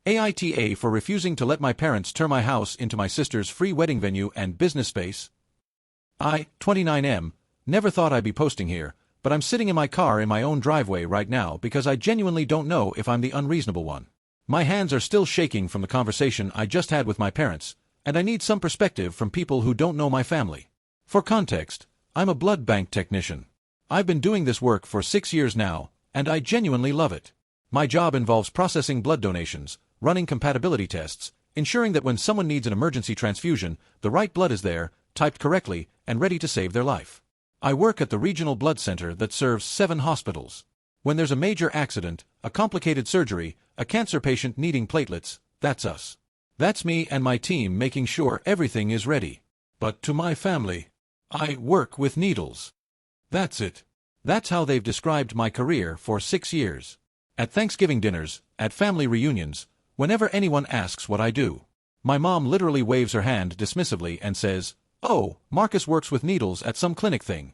AITA for refusing to let my parents turn my house into my sister's free wedding venue and business space. I, 29M, never thought I'd be posting here, but I'm sitting in my car in my own driveway right now because I genuinely don't know if I'm the unreasonable one. My hands are still shaking from the conversation I just had with my parents, and I need some perspective from people who don't know my family. For context, I'm a blood bank technician. I've been doing this work for 6 years now, and I genuinely love it. My job involves processing blood donations, running compatibility tests, ensuring that when someone needs an emergency transfusion, the right blood is there, typed correctly, and ready to save their life. I work at the regional blood center that serves 7 hospitals. When there's a major accident, a complicated surgery, a cancer patient needing platelets, that's us. That's me and my team making sure everything is ready. But to my family, I work with needles. That's it. That's how they've described my career for 6 years. At Thanksgiving dinners, at family reunions, whenever anyone asks what I do, my mom literally waves her hand dismissively and says, "Oh, Marcus works with needles at some clinic thing."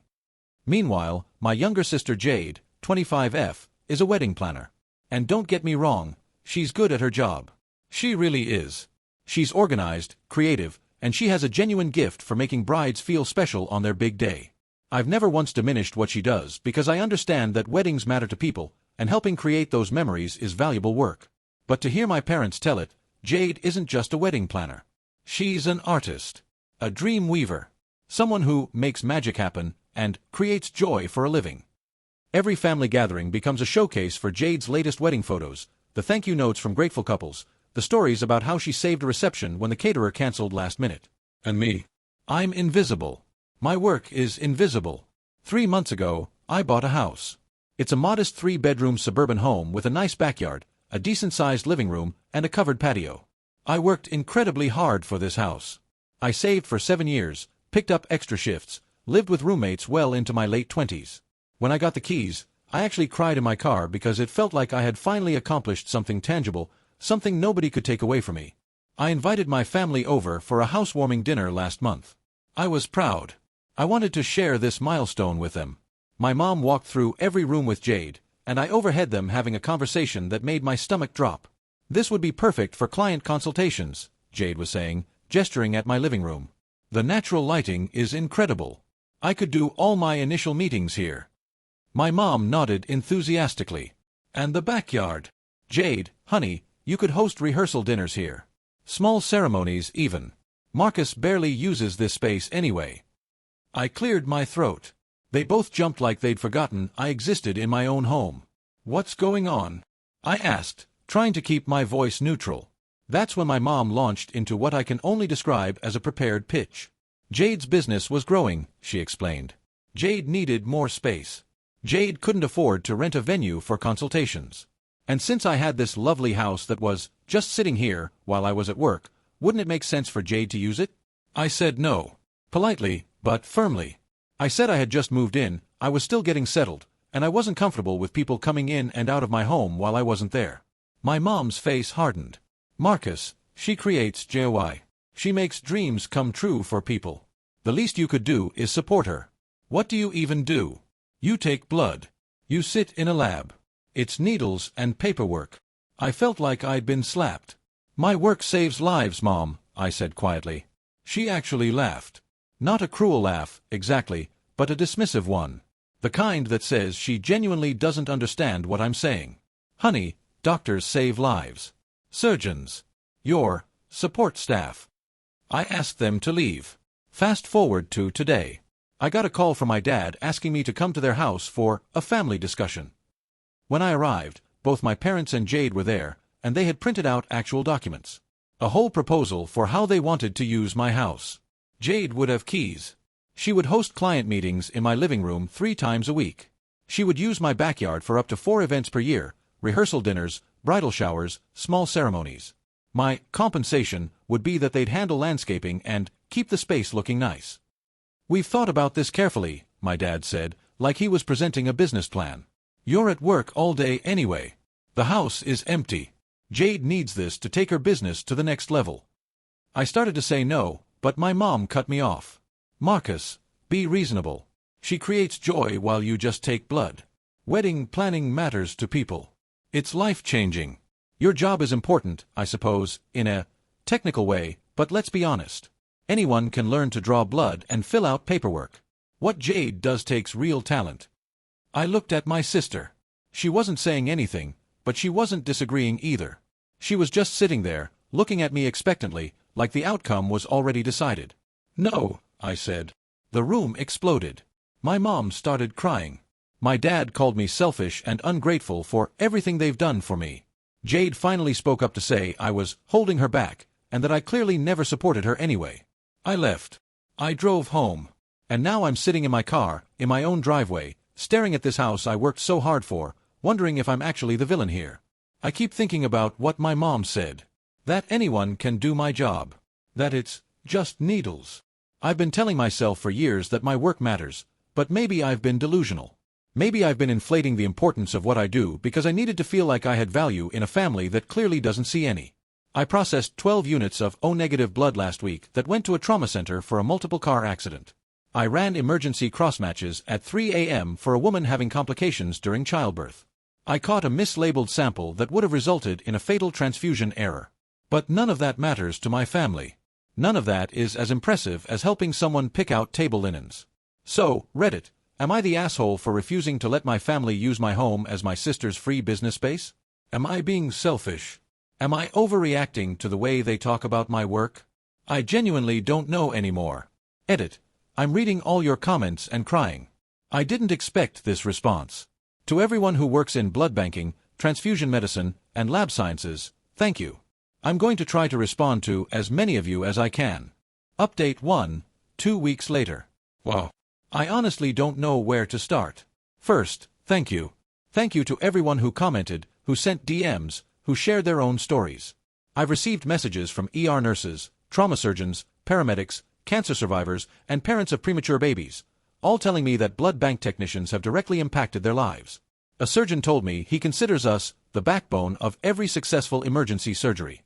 Meanwhile, my younger sister Jade, 25F, is a wedding planner. And don't get me wrong, she's good at her job. She really is. She's organized, creative, and she has a genuine gift for making brides feel special on their big day. I've never once diminished what she does because I understand that weddings matter to people, and helping create those memories is valuable work. But to hear my parents tell it, Jade isn't just a wedding planner. She's an artist, a dream weaver, someone who makes magic happen and creates joy for a living. Every family gathering becomes a showcase for Jade's latest wedding photos, the thank you notes from grateful couples, the stories about how she saved a reception when the caterer canceled last minute. And me? I'm invisible. My work is invisible. 3 months ago, I bought a house. It's a modest 3-bedroom suburban home with a nice backyard, a decent-sized living room, and a covered patio. I worked incredibly hard for this house. I saved for 7 years, picked up extra shifts, lived with roommates well into my late 20s. When I got the keys, I actually cried in my car because it felt like I had finally accomplished something tangible, something nobody could take away from me. I invited my family over for a housewarming dinner last month. I was proud. I wanted to share this milestone with them. My mom walked through every room with Jade, and I overheard them having a conversation that made my stomach drop. "This would be perfect for client consultations," Jade was saying, gesturing at my living room. "The natural lighting is incredible. I could do all my initial meetings here." My mom nodded enthusiastically. "And the backyard. Jade, honey, you could host rehearsal dinners here. Small ceremonies even. Marcus barely uses this space anyway." I cleared my throat. They both jumped like they'd forgotten I existed in my own home. "What's going on?" I asked, trying to keep my voice neutral. That's when my mom launched into what I can only describe as a prepared pitch. Jade's business was growing, she explained. Jade needed more space. Jade couldn't afford to rent a venue for consultations. And since I had this lovely house that was just sitting here while I was at work, wouldn't it make sense for Jade to use it? I said no. Politely, but firmly. I said I had just moved in, I was still getting settled, and I wasn't comfortable with people coming in and out of my home while I wasn't there. My mom's face hardened. "Marcus, she creates joy. She makes dreams come true for people. The least you could do is support her. What do you even do? You take blood. You sit in a lab. It's needles and paperwork." I felt like I'd been slapped. "My work saves lives, Mom," I said quietly. She actually laughed. Not a cruel laugh, exactly, but a dismissive one. The kind that says she genuinely doesn't understand what I'm saying. "Honey, doctors save lives. Surgeons. Your support staff." I asked them to leave. Fast forward to today. I got a call from my dad asking me to come to their house for a family discussion. When I arrived, both my parents and Jade were there, and they had printed out actual documents. A whole proposal for how they wanted to use my house. Jade would have keys. She would host client meetings in my living room 3 times a week. She would use my backyard for up to 4 events per year, rehearsal dinners, bridal showers, small ceremonies. My compensation would be that they'd handle landscaping and keep the space looking nice. "We've thought about this carefully," my dad said, like he was presenting a business plan. "You're at work all day anyway. The house is empty. Jade needs this to take her business to the next level." I started to say no, but my mom cut me off. "Marcus, be reasonable. She creates joy while you just take blood. Wedding planning matters to people. It's life-changing. Your job is important, I suppose, in a technical way, but let's be honest. Anyone can learn to draw blood and fill out paperwork. What Jade does takes real talent. I looked at my sister. She wasn't saying anything, but she wasn't disagreeing either. She was just sitting there, looking at me expectantly, like the outcome was already decided. No, I said. The room exploded. My mom started crying. My dad called me selfish and ungrateful for everything they've done for me. Jade finally spoke up to say I was holding her back, and that I clearly never supported her anyway. I left. I drove home. And now I'm sitting in my car, in my own driveway, staring at this house I worked so hard for, wondering if I'm actually the villain here. I keep thinking about what my mom said. That anyone can do my job. That it's just needles. I've been telling myself for years that my work matters, but maybe I've been delusional. Maybe I've been inflating the importance of what I do because I needed to feel like I had value in a family that clearly doesn't see any. I processed 12 units of O-negative blood last week that went to a trauma center for a multiple car accident. I ran emergency cross-matches at 3 a.m. for a woman having complications during childbirth. I caught a mislabeled sample that would have resulted in a fatal transfusion error. But none of that matters to my family. None of that is as impressive as helping someone pick out table linens. So, Reddit, am I the asshole for refusing to let my family use my home as my sister's free business space? Am I being selfish? Am I overreacting to the way they talk about my work? I genuinely don't know anymore. Edit. I'm reading all your comments and crying. I didn't expect this response. To everyone who works in blood banking, transfusion medicine, and lab sciences, thank you. I'm going to try to respond to as many of you as I can. Update 1, 2 weeks later. Wow. I honestly don't know where to start. First, thank you. Thank you to everyone who commented, who sent DMs, who shared their own stories. I've received messages from ER nurses, trauma surgeons, paramedics, cancer survivors, and parents of premature babies, all telling me that blood bank technicians have directly impacted their lives. A surgeon told me he considers us the backbone of every successful emergency surgery.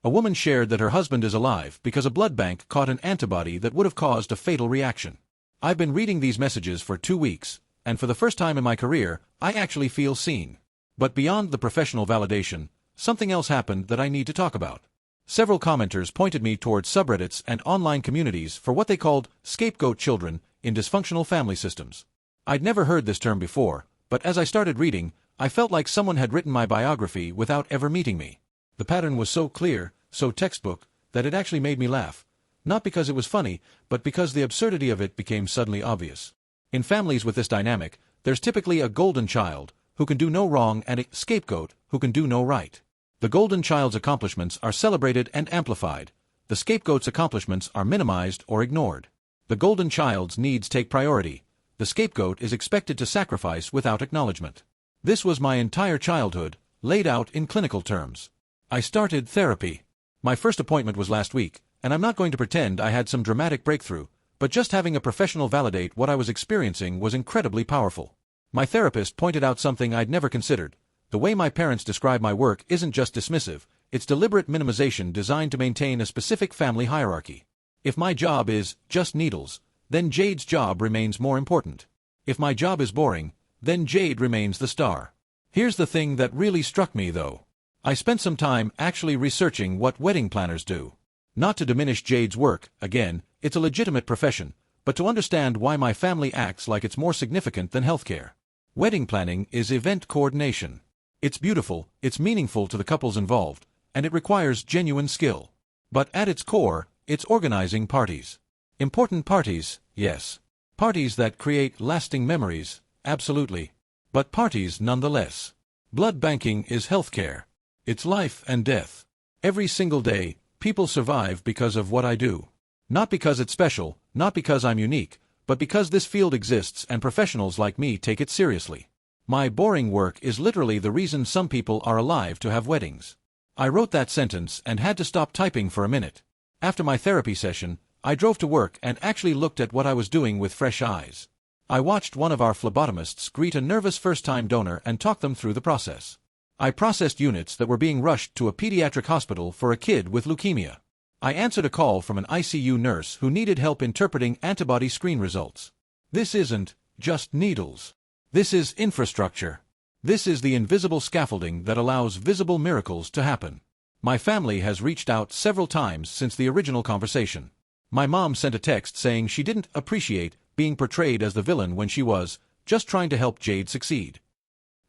A woman shared that her husband is alive because a blood bank caught an antibody that would have caused a fatal reaction. I've been reading these messages for 2 weeks, and for the first time in my career, I actually feel seen. But beyond the professional validation, something else happened that I need to talk about. Several commenters pointed me towards subreddits and online communities for what they called scapegoat children in dysfunctional family systems. I'd never heard this term before, but as I started reading, I felt like someone had written my biography without ever meeting me. The pattern was so clear, so textbook, that it actually made me laugh. Not because it was funny, but because the absurdity of it became suddenly obvious. In families with this dynamic, there's typically a golden child, who can do no wrong, and a scapegoat, who can do no right. The golden child's accomplishments are celebrated and amplified. The scapegoat's accomplishments are minimized or ignored. The golden child's needs take priority. The scapegoat is expected to sacrifice without acknowledgement. This was my entire childhood, laid out in clinical terms. I started therapy. My first appointment was last week, and I'm not going to pretend I had some dramatic breakthrough, but just having a professional validate what I was experiencing was incredibly powerful. My therapist pointed out something I'd never considered. The way my parents describe my work isn't just dismissive, it's deliberate minimization designed to maintain a specific family hierarchy. If my job is just needles, then Jade's job remains more important. If my job is boring, then Jade remains the star. Here's the thing that really struck me though. I spent some time actually researching what wedding planners do. Not to diminish Jade's work, again, it's a legitimate profession, but to understand why my family acts like it's more significant than healthcare. Wedding planning is event coordination. It's beautiful, it's meaningful to the couples involved, and it requires genuine skill. But at its core, it's organizing parties. Important parties, yes. Parties that create lasting memories, absolutely. But parties nonetheless. Blood banking is healthcare. It's life and death. Every single day, people survive because of what I do. Not because it's special, not because I'm unique, but because this field exists and professionals like me take it seriously. My boring work is literally the reason some people are alive to have weddings. I wrote that sentence and had to stop typing for a minute. After my therapy session, I drove to work and actually looked at what I was doing with fresh eyes. I watched one of our phlebotomists greet a nervous first-time donor and talk them through the process. I processed units that were being rushed to a pediatric hospital for a kid with leukemia. I answered a call from an ICU nurse who needed help interpreting antibody screen results. This isn't just needles. This is infrastructure. This is the invisible scaffolding that allows visible miracles to happen. My family has reached out several times since the original conversation. My mom sent a text saying she didn't appreciate being portrayed as the villain when she was just trying to help Jade succeed.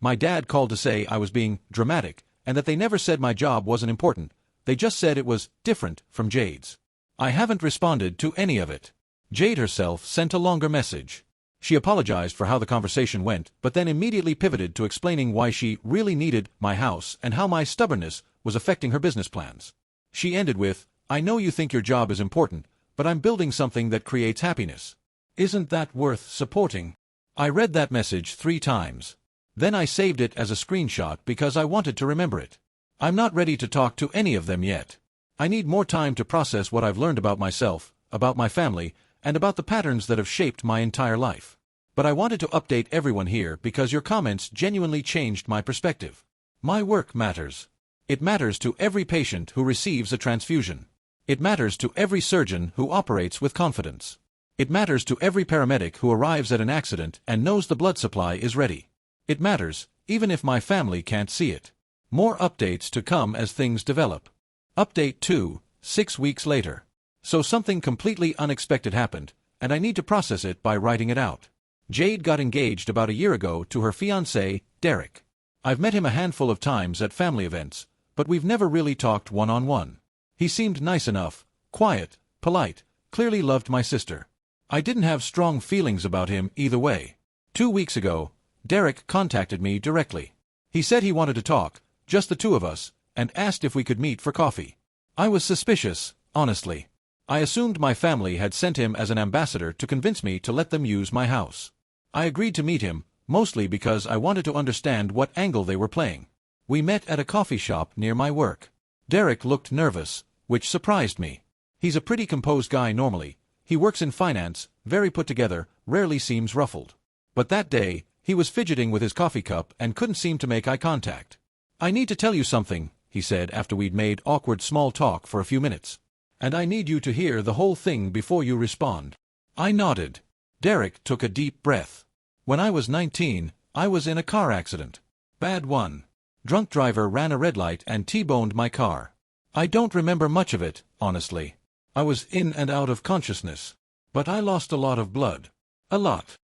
My dad called to say I was being dramatic and that they never said my job wasn't important, they just said it was different from Jade's. I haven't responded to any of it. Jade herself sent a longer message. She apologized for how the conversation went, but then immediately pivoted to explaining why she really needed my house and how my stubbornness was affecting her business plans. She ended with, "I know you think your job is important, but I'm building something that creates happiness. Isn't that worth supporting?" I read that message 3 times. Then I saved it as a screenshot because I wanted to remember it. I'm not ready to talk to any of them yet. I need more time to process what I've learned about myself, about my family, and about the patterns that have shaped my entire life. But I wanted to update everyone here because your comments genuinely changed my perspective. My work matters. It matters to every patient who receives a transfusion. It matters to every surgeon who operates with confidence. It matters to every paramedic who arrives at an accident and knows the blood supply is ready. It matters, even if my family can't see it. More updates to come as things develop. Update 2, 6 weeks later. So something completely unexpected happened, and I need to process it by writing it out. Jade got engaged about a year ago to her fiancé, Derek. I've met him a handful of times at family events, but we've never really talked one-on-one. He seemed nice enough, quiet, polite, clearly loved my sister. I didn't have strong feelings about him either way. 2 weeks ago, Derek contacted me directly. He said he wanted to talk, just the two of us, and asked if we could meet for coffee. I was suspicious, honestly. I assumed my family had sent him as an ambassador to convince me to let them use my house. I agreed to meet him, mostly because I wanted to understand what angle they were playing. We met at a coffee shop near my work. Derek looked nervous, which surprised me. He's a pretty composed guy normally. He works in finance, very put together, rarely seems ruffled. But that day, he was fidgeting with his coffee cup and couldn't seem to make eye contact. "I need to tell you something," he said after we'd made awkward small talk for a few minutes. "And I need you to hear the whole thing before you respond." I nodded. Derek took a deep breath. "When I was 19, I was in a car accident. Bad one. Drunk driver ran a red light and T-boned my car. I don't remember much of it, honestly. I was in and out of consciousness. But I lost a lot of blood. A lot."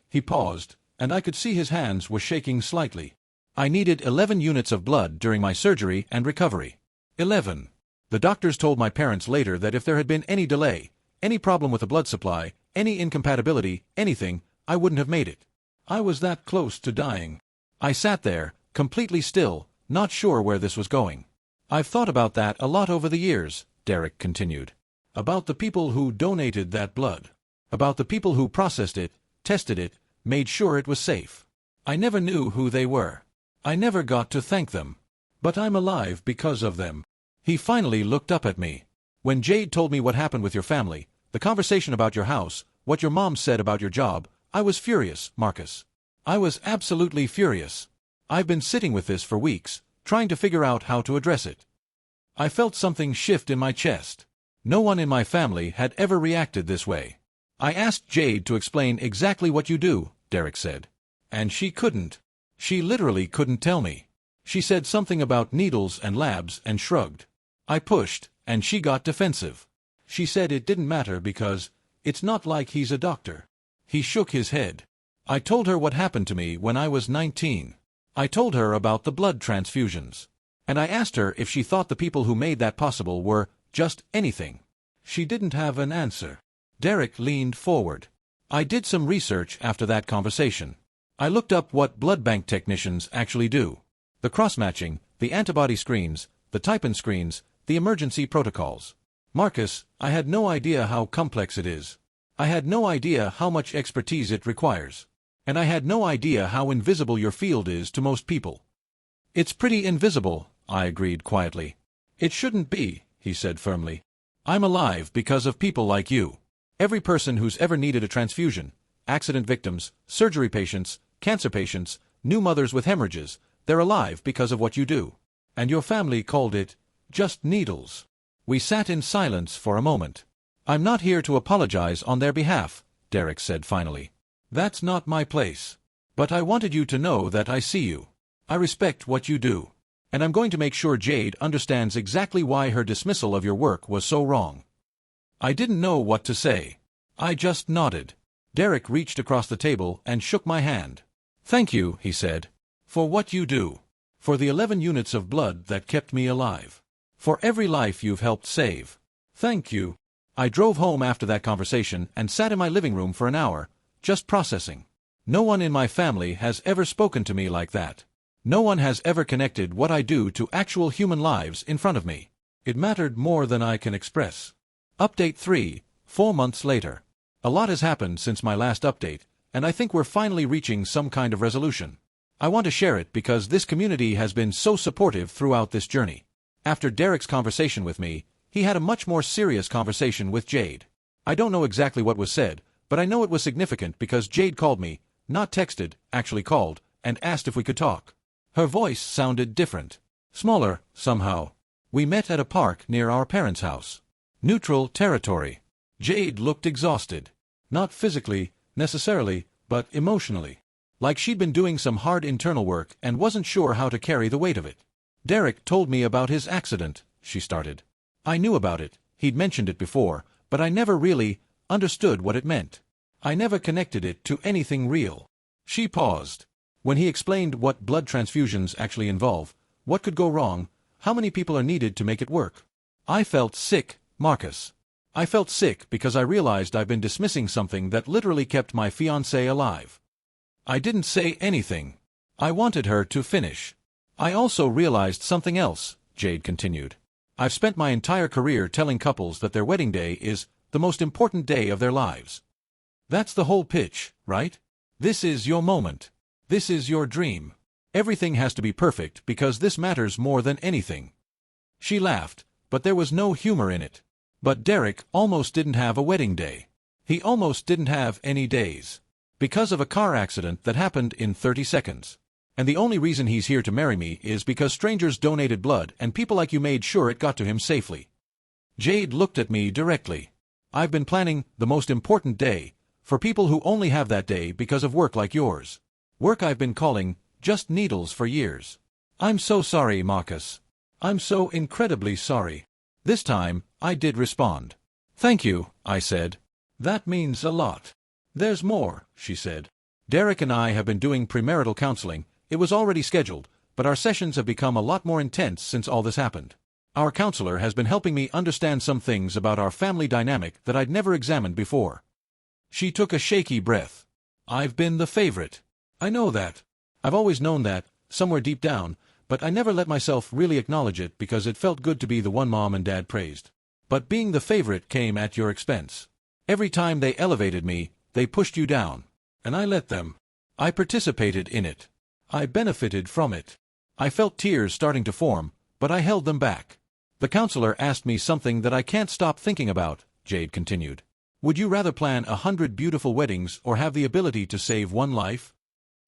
He paused, and I could see his hands were shaking slightly. "I needed 11 units of blood during my surgery and recovery. 11. The doctors told my parents later that if there had been any delay, any problem with the blood supply, any incompatibility, anything, I wouldn't have made it. I was that close to dying." I sat there, completely still, not sure where this was going. "I've thought about that a lot over the years," Derek continued. "About the people who donated that blood. About the people who processed it, tested it, made sure it was safe. I never knew who they were. I never got to thank them. But I'm alive because of them." He finally looked up at me. "When Jade told me what happened with your family, the conversation about your house, what your mom said about your job, I was furious, Marcus. I was absolutely furious. I've been sitting with this for weeks, trying to figure out how to address it. I felt something shift in my chest. No one in my family had ever reacted this way. I asked Jade to explain exactly what you do," Derek said. "And she couldn't. She literally couldn't tell me. She said something about needles and labs and shrugged. I pushed, and she got defensive. She said it didn't matter because it's not like he's a doctor." He shook his head. "I told her what happened to me when I was 19. I told her about the blood transfusions. And I asked her if she thought the people who made that possible were just anything. She didn't have an answer." Derek leaned forward. "I did some research after that conversation. I looked up what blood bank technicians actually do. The cross-matching, the antibody screens, the type-in screens, the emergency protocols. Marcus, I had no idea how complex it is. I had no idea how much expertise it requires. And I had no idea how invisible your field is to most people." "It's pretty invisible," I agreed quietly. "It shouldn't be," he said firmly. "I'm alive because of people like you. Every person who's ever needed a transfusion, accident victims, surgery patients, cancer patients, new mothers with hemorrhages, they're alive because of what you do. And your family called it just needles." We sat in silence for a moment. "I'm not here to apologize on their behalf," Derek said finally. "That's not my place. But I wanted you to know that I see you. I respect what you do. And I'm going to make sure Jade understands exactly why her dismissal of your work was so wrong. I didn't know what to say. I just nodded. Derek reached across the table and shook my hand. Thank you, he said, for what you do. For the 11 units of blood that kept me alive. For every life you've helped save. Thank you. I drove home after that conversation and sat in my living room for an hour, just processing. No one in my family has ever spoken to me like that. No one has ever connected what I do to actual human lives in front of me. It mattered more than I can express. Update 3, 4 months later. A lot has happened since my last update, and I think we're finally reaching some kind of resolution. I want to share it because this community has been so supportive throughout this journey. After Derek's conversation with me, he had a much more serious conversation with Jade. I don't know exactly what was said, but I know it was significant because Jade called me, not texted, actually called, and asked if we could talk. Her voice sounded different. Smaller, somehow. We met at a park near our parents' house. Neutral territory. Jade looked exhausted. Not physically, necessarily, but emotionally. Like she'd been doing some hard internal work and wasn't sure how to carry the weight of it. Derek told me about his accident, she started. I knew about it, he'd mentioned it before, but I never really understood what it meant. I never connected it to anything real. She paused. When he explained what blood transfusions actually involve, what could go wrong, how many people are needed to make it work. I felt sick, Marcus. I felt sick because I realized I've been dismissing something that literally kept my fiancée alive. I didn't say anything. I wanted her to finish. I also realized something else, Jade continued. I've spent my entire career telling couples that their wedding day is the most important day of their lives. That's the whole pitch, right? This is your moment. This is your dream. Everything has to be perfect because this matters more than anything. She laughed, but there was no humor in it. But Derek almost didn't have a wedding day. He almost didn't have any days. Because of a car accident that happened in 30 seconds. And the only reason he's here to marry me is because strangers donated blood and people like you made sure it got to him safely. Jade looked at me directly. I've been planning the most important day for people who only have that day because of work like yours. Work I've been calling just needles for years. I'm so sorry, Marcus. I'm so incredibly sorry. This time, I did respond. Thank you, I said. That means a lot. There's more, she said. Derek and I have been doing premarital counseling. It was already scheduled, but our sessions have become a lot more intense since all this happened. Our counselor has been helping me understand some things about our family dynamic that I'd never examined before. She took a shaky breath. I've been the favorite. I know that. I've always known that, somewhere deep down, but I never let myself really acknowledge it because it felt good to be the one Mom and Dad praised. But being the favorite came at your expense. Every time they elevated me, they pushed you down. And I let them. I participated in it. I benefited from it. I felt tears starting to form, but I held them back. The counselor asked me something that I can't stop thinking about, Jade continued. Would you rather plan 100 beautiful weddings or have the ability to save one life?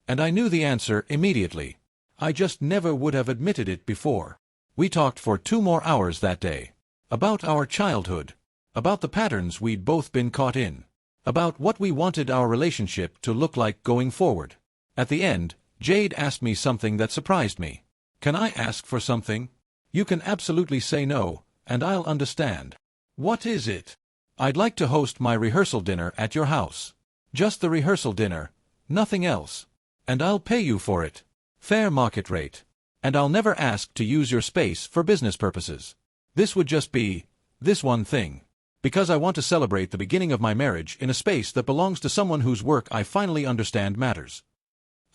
And I knew the answer immediately. I just never would have admitted it before. We talked for 2 more hours that day. About our childhood. About the patterns we'd both been caught in. About what we wanted our relationship to look like going forward. At the end, Jade asked me something that surprised me. Can I ask for something? You can absolutely say no, and I'll understand. What is it? I'd like to host my rehearsal dinner at your house. Just the rehearsal dinner, nothing else. And I'll pay you for it. Fair market rate. And I'll never ask to use your space for business purposes. This would just be this one thing. Because I want to celebrate the beginning of my marriage in a space that belongs to someone whose work I finally understand matters.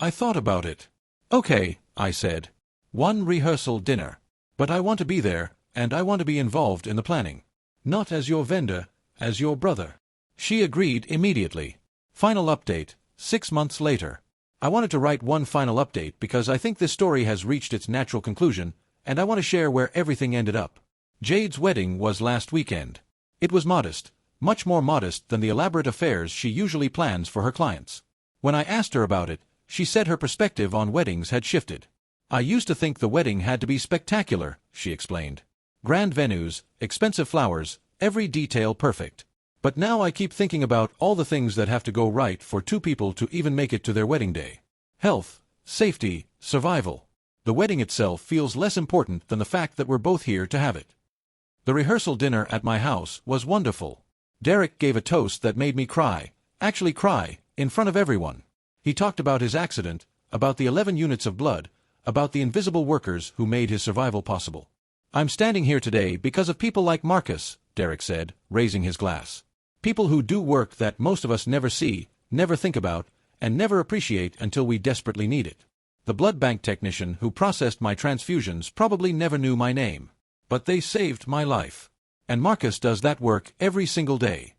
I thought about it. Okay, I said. 1 rehearsal dinner. But I want to be there, and I want to be involved in the planning. Not as your vendor, as your brother. She agreed immediately. Final update, 6 months later. I wanted to write one final update because I think this story has reached its natural conclusion, and I want to share where everything ended up. Jade's wedding was last weekend. It was modest, much more modest than the elaborate affairs she usually plans for her clients. When I asked her about it, she said her perspective on weddings had shifted. I used to think the wedding had to be spectacular, she explained. Grand venues, expensive flowers, every detail perfect. But now I keep thinking about all the things that have to go right for 2 people to even make it to their wedding day. Health, safety, survival. The wedding itself feels less important than the fact that we're both here to have it. The rehearsal dinner at my house was wonderful. Derek gave a toast that made me cry, actually cry, in front of everyone. He talked about his accident, about the 11 units of blood, about the invisible workers who made his survival possible. "I'm standing here today because of people like Marcus," Derek said, raising his glass. "People who do work that most of us never see, never think about, and never appreciate until we desperately need it. The blood bank technician who processed my transfusions probably never knew my name. But they saved my life. And Marcus does that work every single day."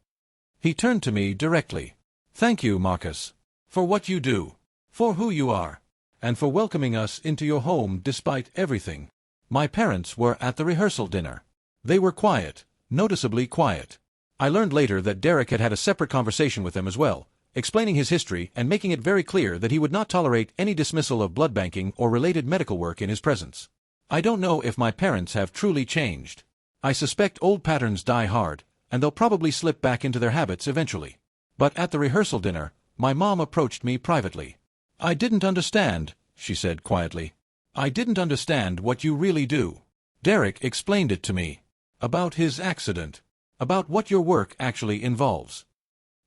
He turned to me directly. "Thank you, Marcus, for what you do, for who you are, and for welcoming us into your home despite everything." My parents were at the rehearsal dinner. They were quiet, noticeably quiet. I learned later that Derek had had a separate conversation with them as well, explaining his history and making it very clear that he would not tolerate any dismissal of blood banking or related medical work in his presence. I don't know if my parents have truly changed. I suspect old patterns die hard, and they'll probably slip back into their habits eventually. But at the rehearsal dinner, my mom approached me privately. "I didn't understand," she said quietly. "I didn't understand what you really do." Derek explained it to me. About his accident. About what your work actually involves.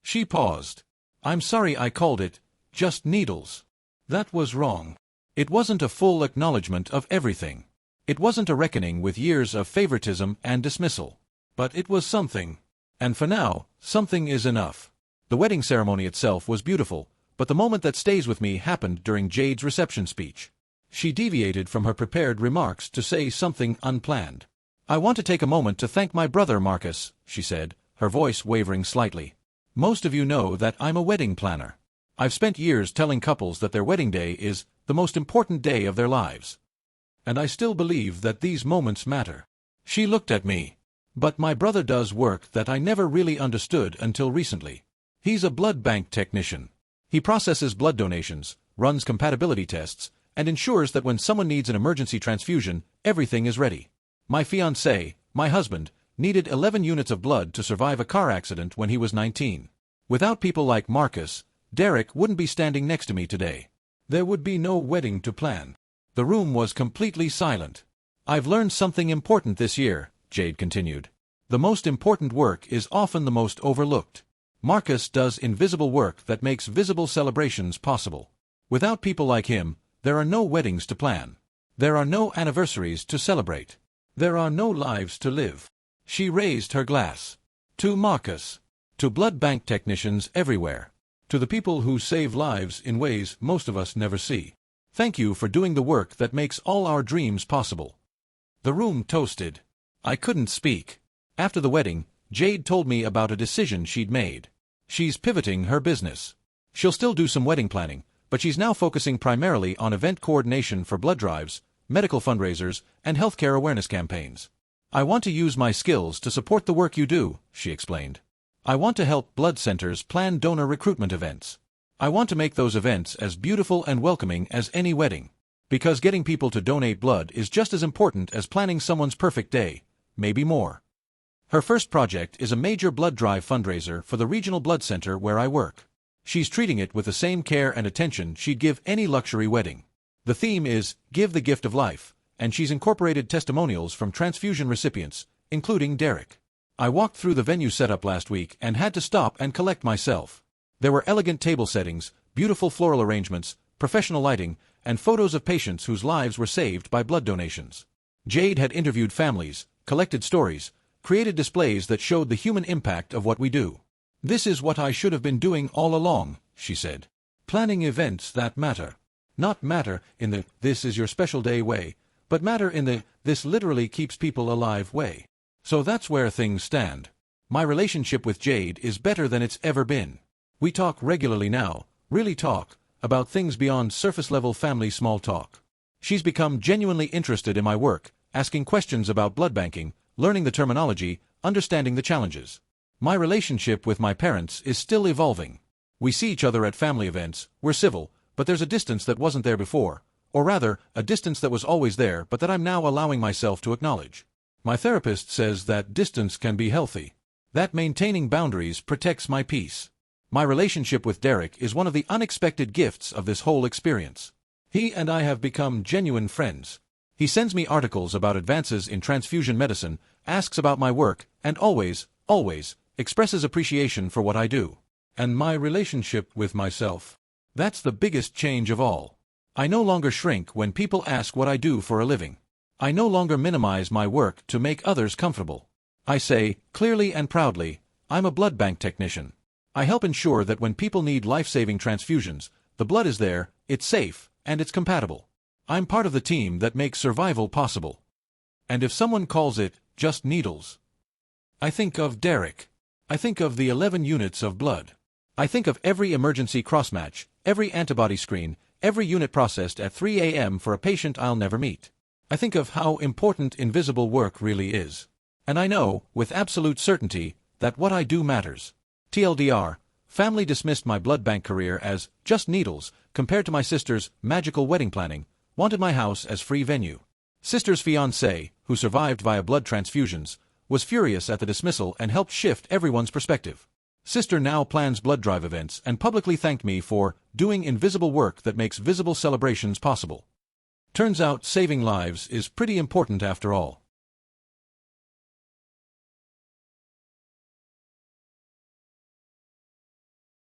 She paused. "I'm sorry I called it just needles. That was wrong. It wasn't a full acknowledgement of everything. It wasn't a reckoning with years of favoritism and dismissal. But it was something. And for now, something is enough." The wedding ceremony itself was beautiful, but the moment that stays with me happened during Jade's reception speech. She deviated from her prepared remarks to say something unplanned. "I want to take a moment to thank my brother Marcus," she said, her voice wavering slightly. "Most of you know that I'm a wedding planner. I've spent years telling couples that their wedding day is the most important day of their lives. And I still believe that these moments matter." She looked at me. "But my brother does work that I never really understood until recently. He's a blood bank technician. He processes blood donations, runs compatibility tests, and ensures that when someone needs an emergency transfusion, everything is ready. My fiancé, my husband, needed 11 units of blood to survive a car accident when he was 19. Without people like Marcus, Derek wouldn't be standing next to me today. There would be no wedding to plan." The room was completely silent. "I've learned something important this year," Jade continued. "The most important work is often the most overlooked. Marcus does invisible work that makes visible celebrations possible. Without people like him, there are no weddings to plan. There are no anniversaries to celebrate. There are no lives to live." She raised her glass. "To Marcus. To blood bank technicians everywhere. To the people who save lives in ways most of us never see. Thank you for doing the work that makes all our dreams possible." The room toasted. I couldn't speak. After the wedding, Jade told me about a decision she'd made. She's pivoting her business. She'll still do some wedding planning, but she's now focusing primarily on event coordination for blood drives, medical fundraisers, and healthcare awareness campaigns. "I want to use my skills to support the work you do," she explained. "I want to help blood centers plan donor recruitment events. I want to make those events as beautiful and welcoming as any wedding. Because getting people to donate blood is just as important as planning someone's perfect day, maybe more." Her first project is a major blood drive fundraiser for the regional blood center where I work. She's treating it with the same care and attention she'd give any luxury wedding. The theme is "Give the Gift of Life," and she's incorporated testimonials from transfusion recipients, including Derek. I walked through the venue setup last week and had to stop and collect myself. There were elegant table settings, beautiful floral arrangements, professional lighting, and photos of patients whose lives were saved by blood donations. Jade had interviewed families, collected stories, created displays that showed the human impact of what we do. "This is what I should have been doing all along," she said. "Planning events that matter. Not matter in the 'this is your special day' way, but matter in the 'this literally keeps people alive' way." So that's where things stand. My relationship with Jade is better than it's ever been. We talk regularly now, really talk, about things beyond surface-level family small talk. She's become genuinely interested in my work, asking questions about blood banking, learning the terminology, understanding the challenges. My relationship with my parents is still evolving. We see each other at family events, we're civil, but there's a distance that wasn't there before, or rather, a distance that was always there but that I'm now allowing myself to acknowledge. My therapist says that distance can be healthy. That maintaining boundaries protects my peace. My relationship with Derek is one of the unexpected gifts of this whole experience. He and I have become genuine friends. He sends me articles about advances in transfusion medicine, asks about my work, and always expresses appreciation for what I do. And my relationship with myself. That's the biggest change of all. I no longer shrink when people ask what I do for a living. I no longer minimize my work to make others comfortable. I say, clearly and proudly, I'm a blood bank technician. I help ensure that when people need life-saving transfusions, the blood is there, it's safe, and it's compatible. I'm part of the team that makes survival possible. And if someone calls it just needles, I think of Derek. I think of the 11 units of blood. I think of every emergency crossmatch, every antibody screen, every unit processed at 3 a.m. for a patient I'll never meet. I think of how important invisible work really is. And I know, with absolute certainty, that what I do matters. TLDR, family dismissed my blood bank career as just needles compared to my sister's magical wedding planning, wanted my house as free venue. Sister's fiancé, who survived via blood transfusions, was furious at the dismissal and helped shift everyone's perspective. Sister now plans blood drive events and publicly thanked me for doing invisible work that makes visible celebrations possible. Turns out saving lives is pretty important after all.